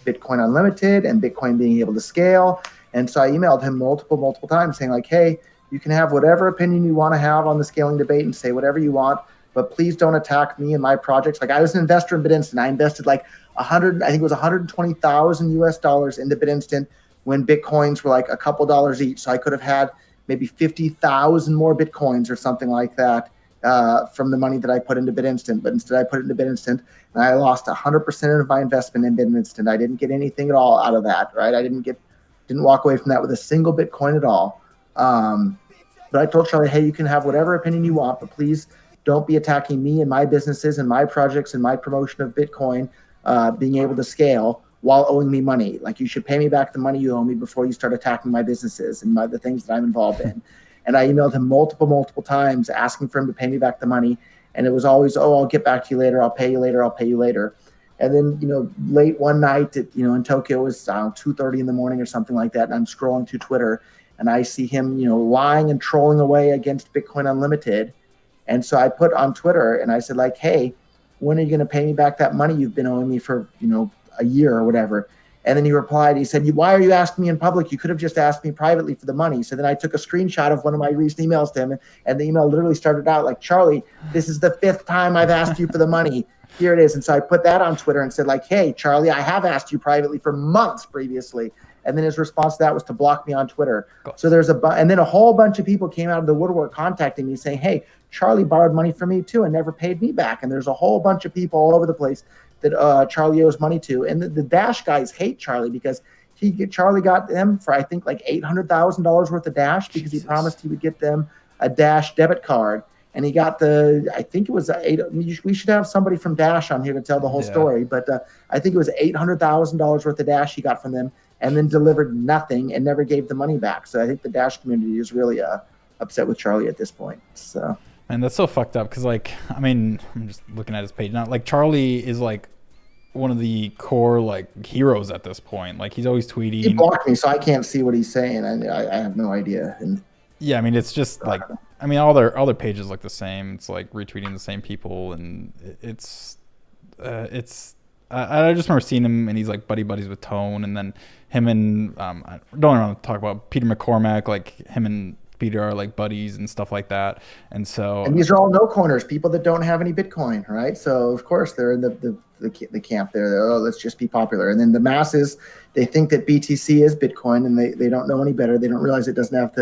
Bitcoin Unlimited and Bitcoin being able to scale. And so I emailed him multiple times saying like, hey, you can have whatever opinion you want to have on the scaling debate and say whatever you want, but please don't attack me and my projects. Like I was an investor in BitInstant. I invested like I think it was $120,000 into BitInstant when Bitcoins were like a couple dollars each. So I could have had maybe 50,000 more Bitcoins or something like that from the money that I put into BitInstant. But instead I put it into BitInstant and I lost 100% of my investment in BitInstant. I didn't get anything at all out of that, right? I didn't walk away from that with a single Bitcoin at all. But I told Charlie, hey, you can have whatever opinion you want, but please don't be attacking me and my businesses and my projects and my promotion of Bitcoin being able to scale while owing me money. Like you should pay me back the money you owe me before you start attacking my businesses and the things that I'm involved in. And I emailed him multiple times asking for him to pay me back the money. And it was always, oh, I'll get back to you later. I'll pay you later. And then, late one night, in Tokyo, it was 2:30 in the morning or something like that. And I'm scrolling through Twitter and I see him, lying and trolling away against Bitcoin Unlimited. And so I put on Twitter and I said like, hey, when are you going to pay me back that money you've been owing me for, a year or whatever? And then he replied, he said, why are you asking me in public? You could have just asked me privately for the money. So then I took a screenshot of one of my recent emails to him. And the email literally started out like, Charlie, this is the 5th time I've asked you for the money. Here it is. And so I put that on Twitter and said like, hey, Charlie, I have asked you privately for months previously. And then his response to that was to block me on Twitter. So there's and then a whole bunch of people came out of the woodwork contacting me saying, hey, Charlie borrowed money from me too and never paid me back. And there's a whole bunch of people all over the place that Charlie owes money to. And the Dash guys hate Charlie because Charlie got them for, I think, like $800,000 worth of Dash because he promised he would get them a Dash debit card. And he got I think it was we should have somebody from Dash on here to tell the whole story. But I think it was $800,000 worth of Dash he got from them and then delivered nothing and never gave the money back. So I think the Dash community is really upset with Charlie at this point. So. And that's so fucked up because, like, I mean, I'm just looking at his page now. Like, Charlie is like one of the core like heroes at this point. Like, he's always tweeting. He blocked me, so I can't see what he's saying. I have no idea. And yeah, I mean, it's just like, I mean, all their pages look the same. It's like retweeting the same people, and it's. I just remember seeing him, and he's like buddies with Tone, and then him and I don't want to talk about Peter McCormack, like him and Peter are like buddies and stuff like that. And these are all no coiners, people that don't have any Bitcoin, right? So of course they're in the camp there. Oh, let's just be popular. And then the masses, they think that BTC is Bitcoin, and they don't know any better. They don't realize it doesn't have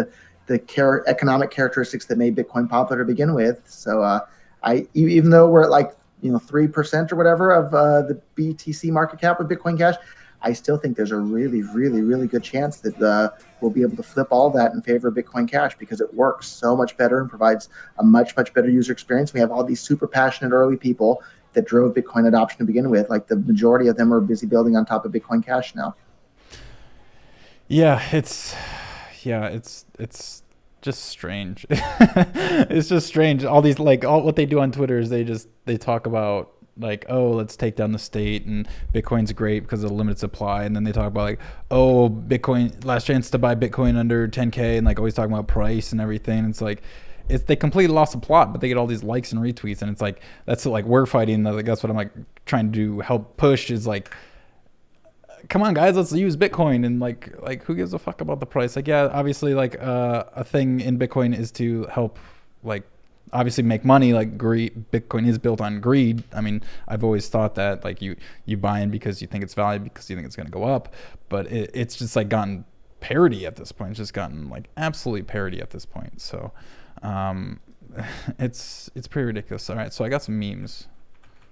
the economic characteristics that made Bitcoin popular to begin with. So even though we're at like 3% or whatever of the BTC market cap with Bitcoin Cash, I still think there's a really, really, really good chance that we'll be able to flip all that in favor of Bitcoin Cash because it works so much better and provides a much, much better user experience. We have all these super passionate early people that drove Bitcoin adoption to begin with. Like the majority of them are busy building on top of Bitcoin Cash now. Yeah, it's just strange. It's just strange. All these what they do on Twitter is they talk about like, oh, let's take down the state and Bitcoin's great because of the limited supply, and then they talk about like, oh, Bitcoin, last chance to buy Bitcoin under 10K, and like always talking about price and everything. And it's like they completely lost the plot, but they get all these likes and retweets, and it's like that's like we're fighting. Like that's what I'm like trying to help push is like come on guys, let's use Bitcoin. And like who gives a fuck about the price? Like, yeah, obviously like a thing in Bitcoin is to help like obviously make money. Like greed, Bitcoin is built on greed. I mean, I've always thought that like you buy in because you think it's valuable, because you think it's going to go up, but it's just like gotten parity at this point. It's just gotten like absolutely parity at this point. So it's pretty ridiculous. All right, so I got some memes.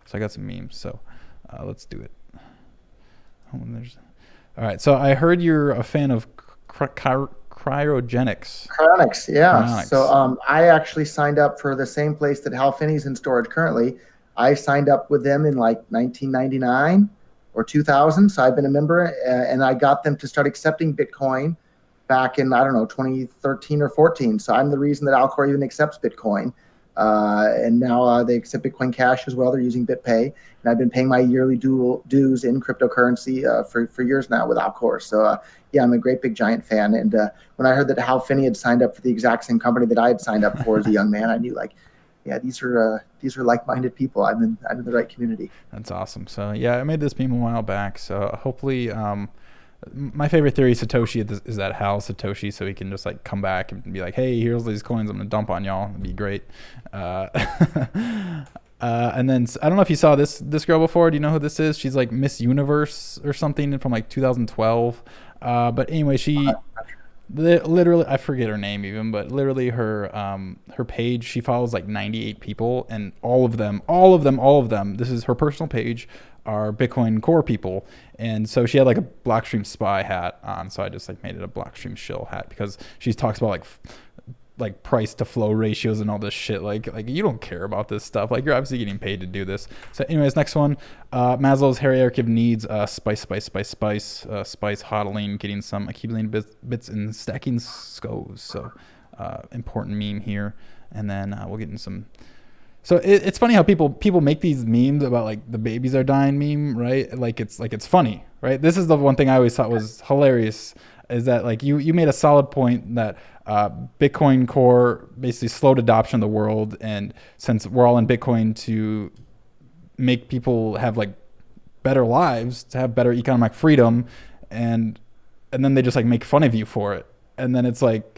So let's do it. Oh, all right, so I heard you're a fan of Cryogenics. Cryogenics, yeah. Cryogenics. So I actually signed up for the same place that Hal Finney's in storage currently. I signed up with them in like 1999 or 2000. So I've been a member, and I got them to start accepting Bitcoin back in, I don't know, 2013 or 14. So I'm the reason that Alcor even accepts Bitcoin. And now they accept Bitcoin Cash as well. They're using BitPay. And I've been paying my yearly dues in cryptocurrency for years now with Alcor. So yeah, I'm a great big giant fan. And when I heard that Hal Finney had signed up for the exact same company that I had signed up for as a young man, I knew like, yeah, these are like-minded people. I'm in the right community. That's awesome. So yeah, I made this meme a while back. So hopefully, my favorite theory, Satoshi, is that Hal Satoshi, so he can just like come back and be like, hey, here's these coins I'm gonna dump on y'all. It'd be great. And then I don't know if you saw this girl before. Do you know who this is? She's like Miss Universe or something from like 2012. But anyway, she literally, I forget her name even, but literally her page, she follows like 98 people, and all of them, this is her personal page, are Bitcoin Core people. And so she had like a Blockstream spy hat on, so I just like made it a Blockstream shill hat, because she talks about like price to flow ratios and all this shit. Like you don't care about this stuff. Like, you're obviously getting paid to do this. So anyways, next one, Maslow's hierarchy of needs, spice, hodling, getting some, accumulating bits and stacking scoes. So important meme here. And then we'll get in some. So it's funny how people make these memes about like the babies are dying meme, right? Like it's funny, right? This is the one thing I always thought was hilarious, is that like you made a solid point that Bitcoin Core basically slowed adoption of the world, and since we're all in Bitcoin, to make people have like better lives, to have better economic freedom, and then they just like make fun of you for it, and then it's like,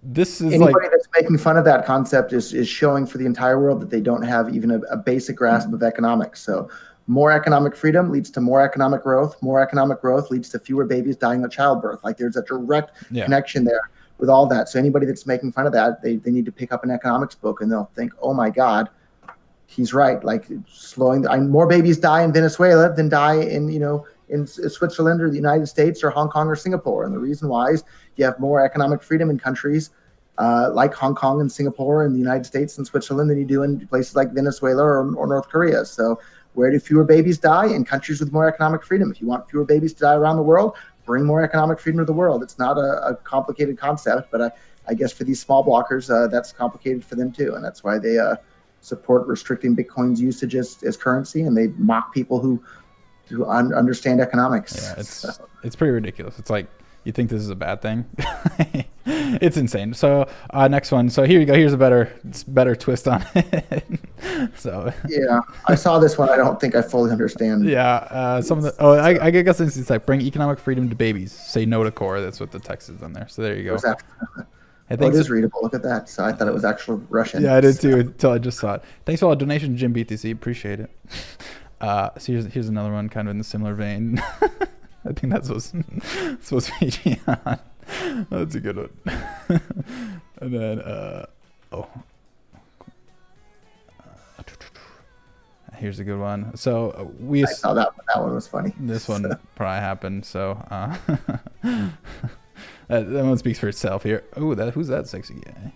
this is anybody that's making fun of that concept is showing for the entire world that they don't have even a basic grasp of economics. So more economic freedom leads to more economic growth. More economic growth leads to fewer babies dying of childbirth. Like, there's a direct connection there with all that. So anybody that's making fun of that, they need to pick up an economics book, and they'll think, oh my God, he's right. Like, more babies die in Venezuela than die in Switzerland or the United States or Hong Kong or Singapore. And the reason why is you have more economic freedom in countries like Hong Kong and Singapore and the United States and Switzerland than you do in places like Venezuela or North Korea. So where do fewer babies die? In countries with more economic freedom. If you want fewer babies to die around the world, bring more economic freedom to the world. It's not a complicated concept, but I guess for these small blockers, that's complicated for them too. And that's why they support restricting Bitcoin's usage as currency, and they mock people who understand economics. Yeah, it's pretty ridiculous. It's like, you think this is a bad thing? It's insane. So next one. So here you go. Here's a better twist on it. So yeah, I saw this one. I don't think I fully understand. Yeah, some of the I guess it's like, bring economic freedom to babies. Say no to core. That's what the text is in there. So there you go. It is readable. Look at that. So I thought it was actual Russian. Yeah, I did too until I just saw it. Thanks for all the donations, Jim BTC. Appreciate it. So here's another one, kind of in the similar vein. I think that's supposed to be on. That's a good one. And then, here's a good one. So I saw that one. That one was funny. This one probably happened. So that one speaks for itself here. Oh, who's that sexy guy?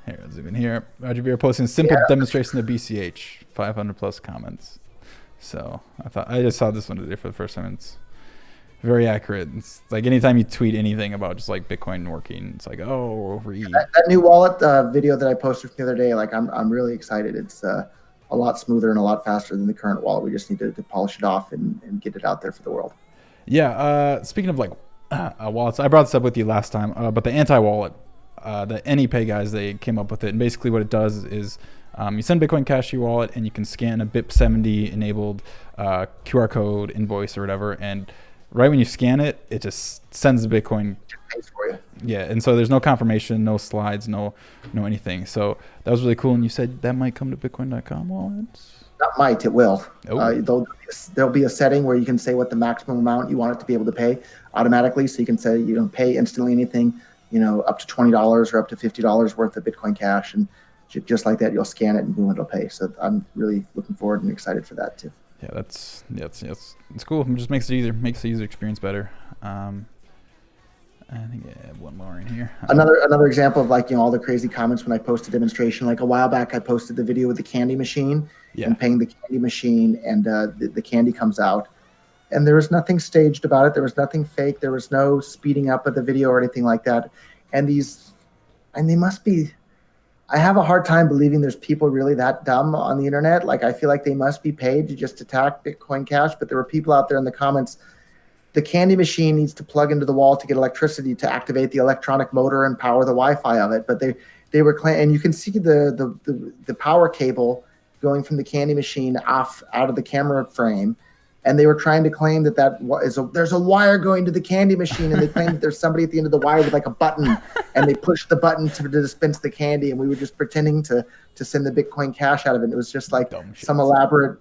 Here, I'll zoom in here. Roger Vera posting a simple demonstration of BCH. 500 plus comments. So I just saw this one today for the first time. It's very accurate. It's like, anytime you tweet anything about just like Bitcoin working, it's like, oh, read. That new wallet video that I posted the other day, like I'm really excited. It's a lot smoother and a lot faster than the current wallet. We just need to polish it off and get it out there for the world. Yeah. Speaking of like wallets, I brought this up with you last time, but the anti-wallet, the AnyPay guys, they came up with it, and basically what it does is You send Bitcoin Cash to your wallet, and you can scan a BIP70 enabled QR code invoice or whatever, and right when you scan it, it just sends the Bitcoin. Thanks for you. Yeah, and so there's no confirmation, no slides, no anything. So that was really cool. And you said that might come to Bitcoin.com wallets. That might, it will. Oh. There'll be a setting where you can say what the maximum amount you want it to be able to pay automatically. So you can say you don't pay instantly anything, up to $20 or up to $50 worth of Bitcoin Cash, and just like that, you'll scan it and boom, it'll pay. So I'm really looking forward and excited for that too. Yeah, it's cool. It just makes it easier, makes the user experience better. I think I have one more in here. Another example of all the crazy comments when I posted demonstration. Like a while back, I posted the video with the candy machine and paying the candy machine, and the candy comes out, and there was nothing staged about it. There was nothing fake. There was no speeding up of the video or anything like that. And they must be. I have a hard time believing there's people really that dumb on the internet. Like I feel like they must be paid to just attack Bitcoin Cash. But there were people out there in the comments. The candy machine needs to plug into the wall to get electricity to activate the electronic motor and power the Wi-Fi of it. But they were claiming, and you can see the power cable going from the candy machine out of the camera frame, and they were trying to claim there's a wire going to the candy machine, and they claimed that there's somebody at the end of the wire with like a button, and they pushed the button to dispense the candy, and we were just pretending to send the Bitcoin Cash out of it. And it was just like some elaborate,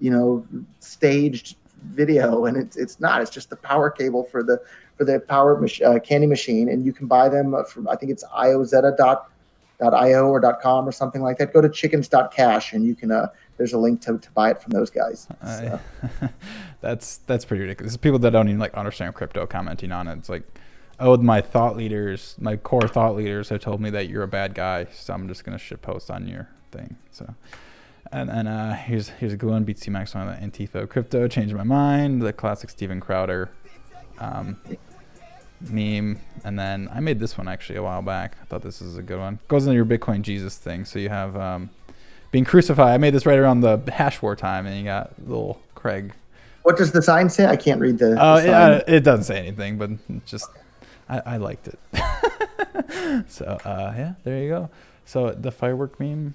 staged video, and it's not. It's just the power cable for the power candy machine, and you can buy them from, I think it's iozeta.io or .com or something like that. Go to chickens.cash, and you can there's a link to buy it from those guys. So. That's pretty ridiculous. There's people that don't even understand crypto commenting on it. It's like, oh, my core thought leaders have told me that you're a bad guy, so I'm just gonna shit post on your thing. So. And here's a good one. BTC Max on the Antifa crypto changed my mind. The classic Steven Crowder meme. And then I made this one actually a while back. I thought this is a good one. Goes into your Bitcoin Jesus thing. So you have being crucified. I made this right around the hash war time, and you got little Craig. What does the sign say? I can't read the sign. It doesn't say anything, but just I liked it. So yeah, there you go. So the firework meme.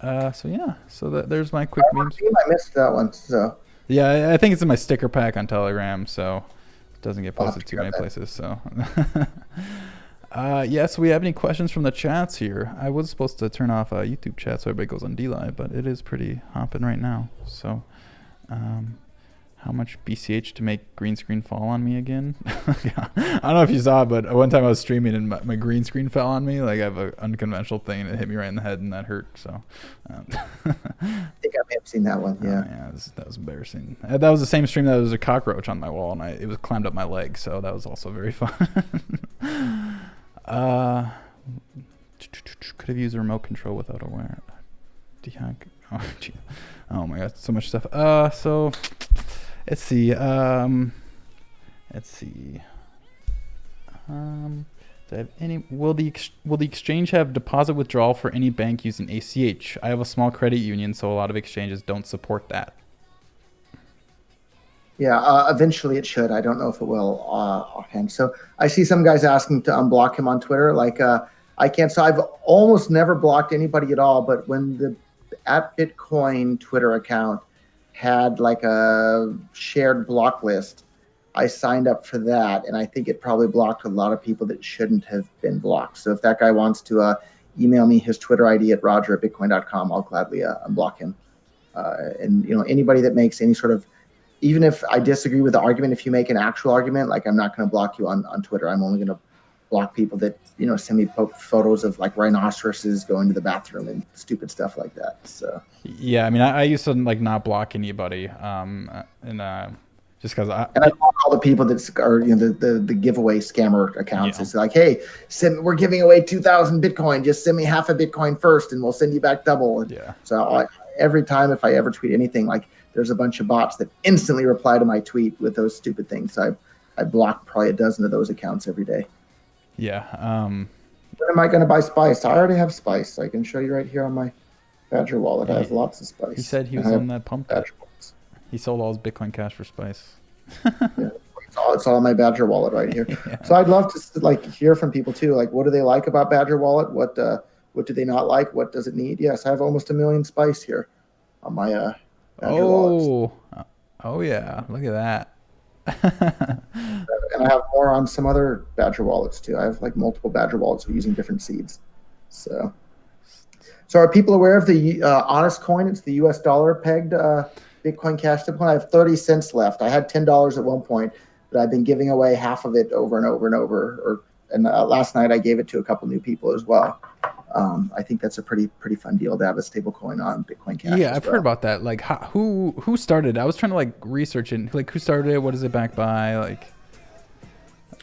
There's my quick memes. I missed that one. So yeah, I think it's in my sticker pack on Telegram, so it doesn't get posted too many places. So yes, we have any questions from the chats here? I was supposed to turn off YouTube chat so everybody goes on D-Live, but it is pretty hopping right now. So how much BCH to make green screen fall on me again? I don't know if you saw it, but one time I was streaming and my green screen fell on me. Like I have an unconventional thing and it hit me right in the head and that hurt. So I think I may have seen that one. Yeah. That was embarrassing. That was the same stream that was a cockroach on my wall and it was climbed up my leg. So that was also very fun. Could have used a remote control without a wire. Dehack. Oh, gee. Oh my God, so much stuff. So let's see. Do I have any? Will the exchange have deposit withdrawal for any bank using ACH? I have a small credit union, so a lot of exchanges don't support that. Yeah, eventually it should. I don't know if it will offhand. So I see some guys asking to unblock him on Twitter. Like I can't. So I've almost never blocked anybody at all. But when the @Bitcoin Twitter account had like a shared block list, I signed up for that, and I think it probably blocked a lot of people that shouldn't have been blocked. So if that guy wants to email me his Twitter ID at roger@bitcoin.com, I'll gladly unblock him. And anybody that makes any sort of, even if I disagree with the argument, if you make an actual argument, like I'm not going to block you on Twitter. I'm only going to block people that send me photos of like rhinoceroses going to the bathroom and stupid stuff like that. So yeah, I mean, I used to like not block anybody, just because I block all the people that are the giveaway scammer accounts. Yeah. It's like, hey, we're giving away 2,000 Bitcoin. Just send me half a Bitcoin first, and we'll send you back double. And yeah. So every time if I ever tweet anything, like there's a bunch of bots that instantly reply to my tweet with those stupid things. So I block probably a dozen of those accounts every day. Yeah. When am I going to buy Spice? I already have Spice. I can show you right here on my Badger wallet. I have lots of Spice. He said he was on that pump. He sold all his Bitcoin Cash for Spice. Yeah, it's all on my Badger wallet right here. Yeah. So I'd love to hear from people too. Like, what do they like about Badger wallet? What What do they not like? What does it need? Yes, I have almost 1 million spice here on my Badger wallets. Oh yeah, look at that. And I have more on some other Badger wallets too. I have like multiple Badger wallets using different seeds. So are people aware of the Honest Coin? It's the US dollar pegged Bitcoin Cash stablecoin. I have 30 cents left. I had $10 at one point, but I've been giving away half of it over and over and over. And last night I gave it to a couple new people as well. I think that's a pretty fun deal to have a stable coin on Bitcoin Cash. Yeah, I've heard about that. Like, who started it? I was trying to like research it. Like, who started it? What is it backed by? Like,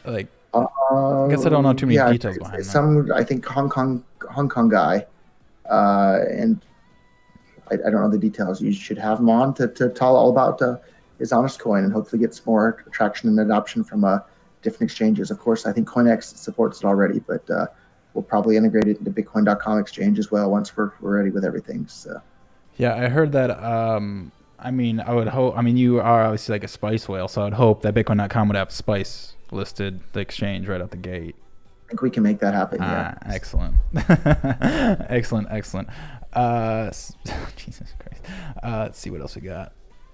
I guess I don't know too many details behind that. I think Hong Kong guy, and I don't know the details. You should have him on to tell all about his Honest Coin and hopefully get some more traction and adoption from different exchanges. Of course, I think CoinX supports it already, but we'll probably integrate it into Bitcoin.com exchange as well once we're ready with everything. So, yeah, I heard that. I mean, I would hope. I mean, you are obviously like a spice whale, so I'd hope that Bitcoin.com would have spice listed the exchange right out the gate. I think we can make that happen. Yeah. Excellent. excellent. Jesus Christ. Let's see what else we got.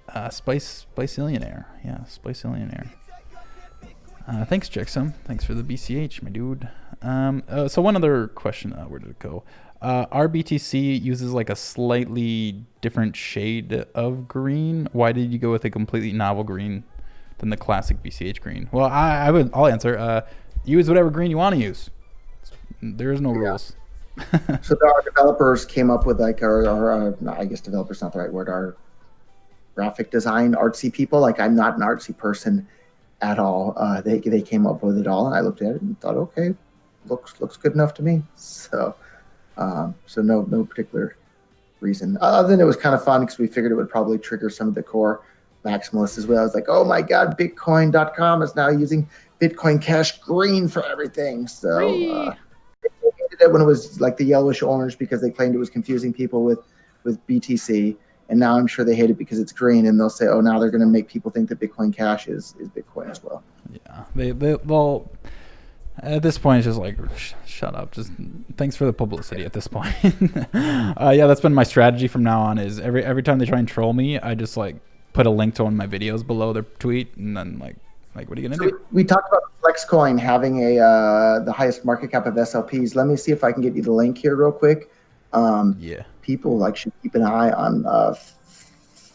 Spicillionaire. Yeah, Spicillionaire. Thanks, Jexum. Thanks for the BCH, my dude. So one other question. Where did it go? RBTC uses like a slightly different shade of green. Why did you go with a completely novel green than the classic BCH green? Well, I'll answer. Use whatever green you want to use. There is no rules. So our developers came up with like our I guess developers not the right word. Our graphic design artsy people. Like I'm not an artsy person at all. They came up with it all, and I looked at it and thought, okay, looks good enough to me. So no particular reason other than it was kind of fun because we figured it would probably trigger some of the core maximalists as well. I was like, oh my god, Bitcoin.com is now using Bitcoin Cash green for everything. So they did it when it was like the yellowish orange because they claimed it was confusing people with BTC. And now I'm sure they hate it because it's green, and they'll say, "Oh, now they're going to make people think that Bitcoin Cash is Bitcoin as well." Yeah, they'll. At this point, it's just like, shut up. Just thanks for the publicity. At this point, yeah, that's been my strategy from now on. Is every time they try and troll me, I just like put a link to one of my videos below their tweet, and then like what are you gonna do? We talked about FlexCoin having the highest market cap of SLPs. Let me see if I can get you the link here real quick. Yeah. People like should keep an eye on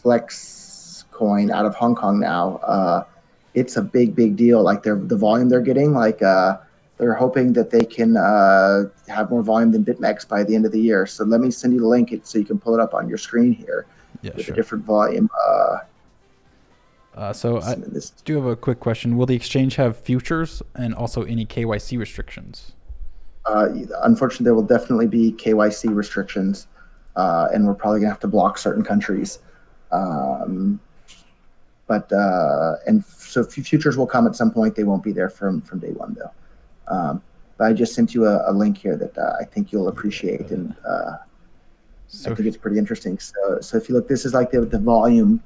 FlexCoin out of Hong Kong now. It's a big deal. Like the volume they're getting, like they're hoping that they can have more volume than BitMEX by the end of the year. So let me send you the link so you can pull it up on your screen here with a different volume. So I do have a quick question. Will the exchange have futures and also any KYC restrictions? Unfortunately, there will definitely be KYC restrictions, and we're probably gonna have to block certain countries. So futures will come at some point. They won't be there from day one though. But I just sent you a link here that I think you'll appreciate, and I think it's pretty interesting. So if you look, this is like the volume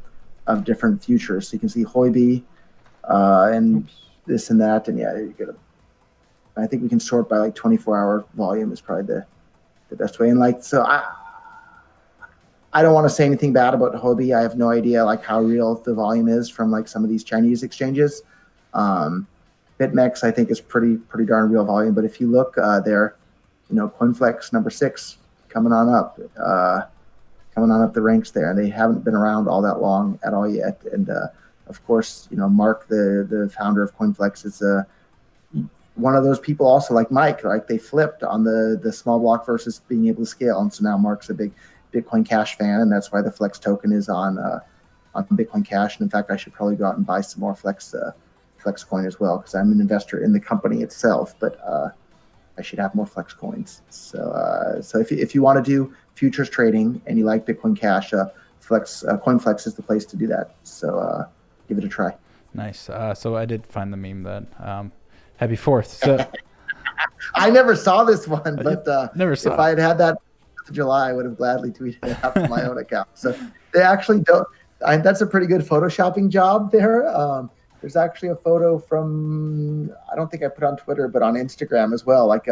of different futures. So you can see Huobi and this and that, and yeah, you get a. I think we can sort by like 24-hour volume is probably the best way. And like, so I don't want to say anything bad about Huobi. I have no idea like how real the volume is from like some of these Chinese exchanges. BitMEX I think is pretty darn real volume. But if you look there, CoinFlex number 6 coming on up the ranks there, and they haven't been around all that long at all yet. And of course, Mark, the founder of CoinFlex, is one of those people also like Mike, like they flipped on the small block versus being able to scale. And so now Mark's a big Bitcoin Cash fan, and that's why the Flex token is on Bitcoin Cash. And in fact, I should probably go out and buy some more Flex coin as well, because I'm an investor in the company itself, but I should have more Flex coins. So if you want to do futures trading and you like Bitcoin Cash, CoinFlex is the place to do that. So give it a try. Nice. So I did find the meme that Happy 4th. So I never saw this one, but never saw if I had that in July, I would have gladly tweeted it out from my own account. So they actually don't. That's a pretty good photoshopping job there. There's actually a photo from, I don't think I put on Twitter, but on Instagram as well. Like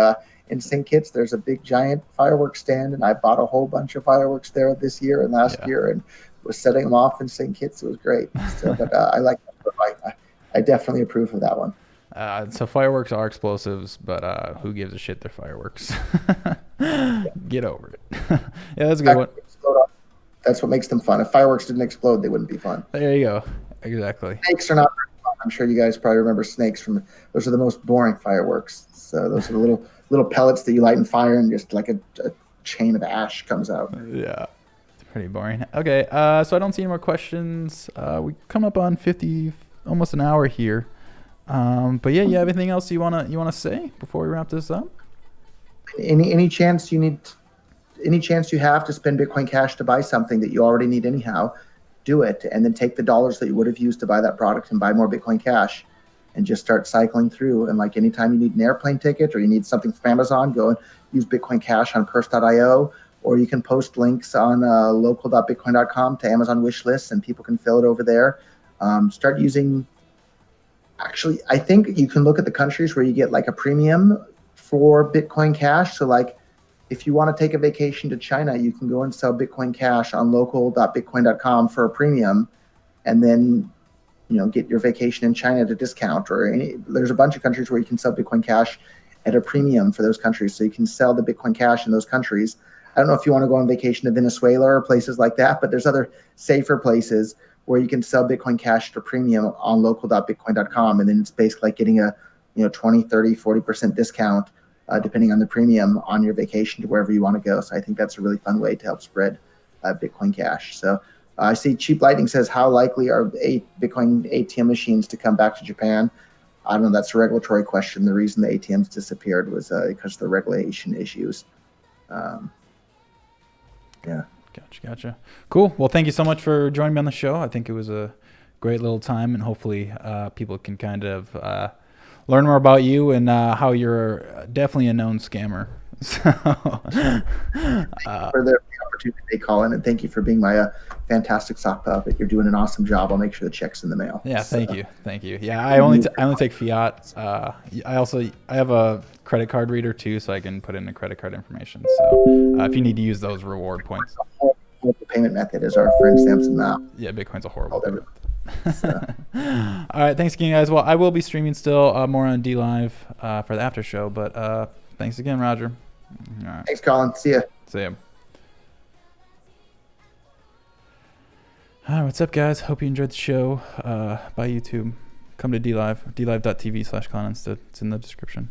in St. Kitts, there's a big giant fireworks stand, and I bought a whole bunch of fireworks there this year and last year, and was setting them off in St. Kitts. It was great. So, but I like that. I definitely approve of that one. So fireworks are explosives, but who gives a shit? They're fireworks. Get over it. Yeah, that's a good one. That's what makes them fun. If fireworks didn't explode, they wouldn't be fun. There you go. Exactly. Snakes are not very fun. I'm sure you guys probably remember snakes from. Those are the most boring fireworks. So those are the little pellets that you light in fire, and just like a chain of ash comes out. Yeah, it's pretty boring. Okay, so I don't see any more questions. We come up on 50, almost an hour here. But yeah, you have anything else you wanna say before we wrap this up? Any chance you have to spend Bitcoin Cash to buy something that you already need anyhow, do it, and then take the dollars that you would have used to buy that product and buy more Bitcoin Cash, and just start cycling through. And like anytime you need an airplane ticket or you need something from Amazon, go and use Bitcoin Cash on purse.io, or you can post links on local.bitcoin.com to Amazon wish lists, and people can fill it over there. Start using. Actually, I think you can look at the countries where you get like a premium for Bitcoin Cash. So like if you want to take a vacation to China, you can go and sell Bitcoin Cash on local.bitcoin.com for a premium, and then, get your vacation in China at a discount. There's a bunch of countries where you can sell Bitcoin Cash at a premium for those countries. So you can sell the Bitcoin Cash in those countries. I don't know if you want to go on vacation to Venezuela or places like that, but there's other safer places where you can sell Bitcoin Cash to premium on local.bitcoin.com. And then it's basically like getting a 20, 30, 40% discount, depending on the premium on your vacation to wherever you want to go. So I think that's a really fun way to help spread Bitcoin Cash. So I see Cheap Lightning says, how likely are Bitcoin ATM machines to come back to Japan? I don't know. That's a regulatory question. The reason the ATMs disappeared was because of the regulation issues. Yeah. Gotcha. Cool. Well, thank you so much for joining me on the show. I think it was a great little time, and hopefully people can kind of learn more about you and how you're definitely a known scammer. So, thank you for the opportunity, Collin, and thank you for being my fantastic sock puppet. You're doing an awesome job. I'll make sure the check's in the mail. Yeah, thank you. Yeah, I only take fiat. I have a credit card reader too, so I can put in the credit card information. So if you need to use those reward points, the payment method is our friend Samson now. Yeah, Bitcoin's a horrible payment. All right, thanks again, guys. Well, I will be streaming still more on D Live for the after show, but thanks again, Roger. All right. Thanks, Collin. See ya. See ya. All right, what's up, guys? Hope you enjoyed the show. By YouTube, come to DLive, dlive.tv/Collin. It's in the description.